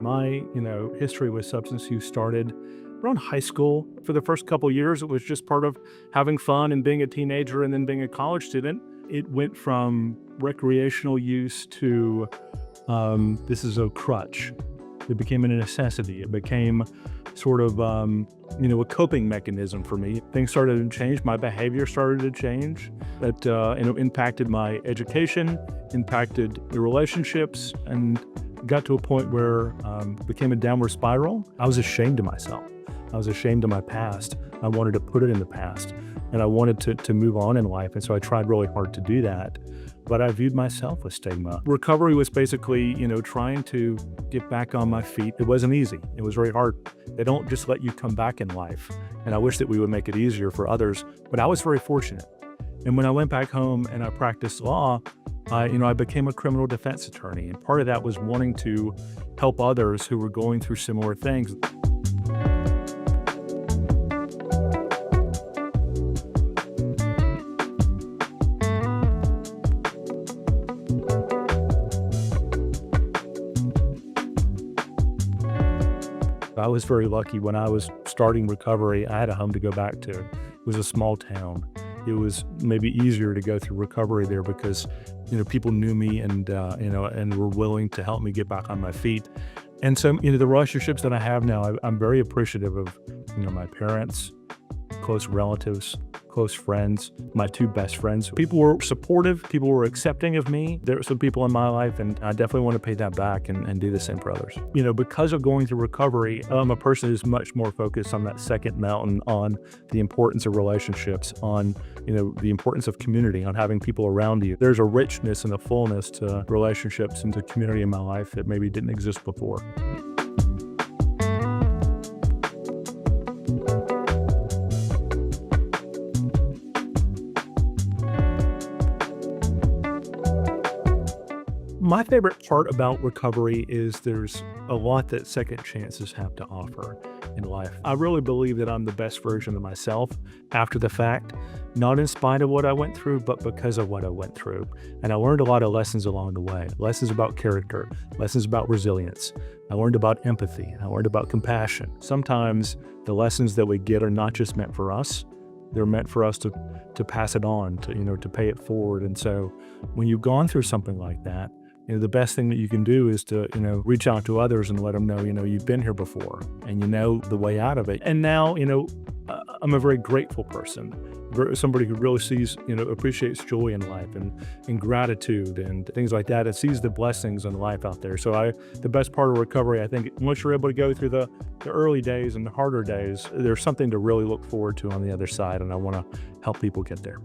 My, history with substance use started around high school. For the first couple years, it was just part of having fun and being a teenager and then being a college student. It went from recreational use to this is a crutch. It became a necessity. It became sort of, a coping mechanism for me. Things started to change. My behavior started to change. That impacted my education, impacted the relationships, and got to a point where it became a downward spiral. I was ashamed of myself. I was ashamed of my past. I wanted to put it in the past, and I wanted to move on in life. And so I tried really hard to do that. But I viewed myself with stigma. Recovery was basically, trying to get back on my feet. It wasn't easy. It was very hard. They don't just let you come back in life. And I wish that we would make it easier for others, but I was very fortunate. And when I went back home and I practiced law, I became a criminal defense attorney. And part of that was wanting to help others who were going through similar things. I was very lucky when I was starting recovery. I had a home to go back to. It was a small town. It was maybe easier to go through recovery there because, people knew me and were willing to help me get back on my feet. And so, the relationships that I have now, I'm very appreciative of, my parents, close relatives, close friends, my two best friends. People were supportive. People were accepting of me. There were some people in my life, and I definitely want to pay that back and do the same for others. Because of going through recovery, I'm a person who's much more focused on that second mountain, on the importance of relationships, on, the importance of community, on having people around you. There's a richness and a fullness to relationships and to community in my life that maybe didn't exist before. My favorite part about recovery is there's a lot that second chances have to offer in life. I really believe that I'm the best version of myself after the fact, not in spite of what I went through, but because of what I went through. And I learned a lot of lessons along the way, lessons about character, lessons about resilience. I learned about empathy. I learned about compassion. Sometimes the lessons that we get are not just meant for us. They're meant for us to pass it on, to pay it forward. And so when you've gone through something like that, the best thing that you can do is to, reach out to others and let them know, you've been here before and you know the way out of it. And now, I'm a very grateful person, somebody who really sees, appreciates joy in life and gratitude and things like that, and sees the blessings in life out there. So the best part of recovery, I think, once you're able to go through the early days and the harder days, there's something to really look forward to on the other side. And I want to help people get there.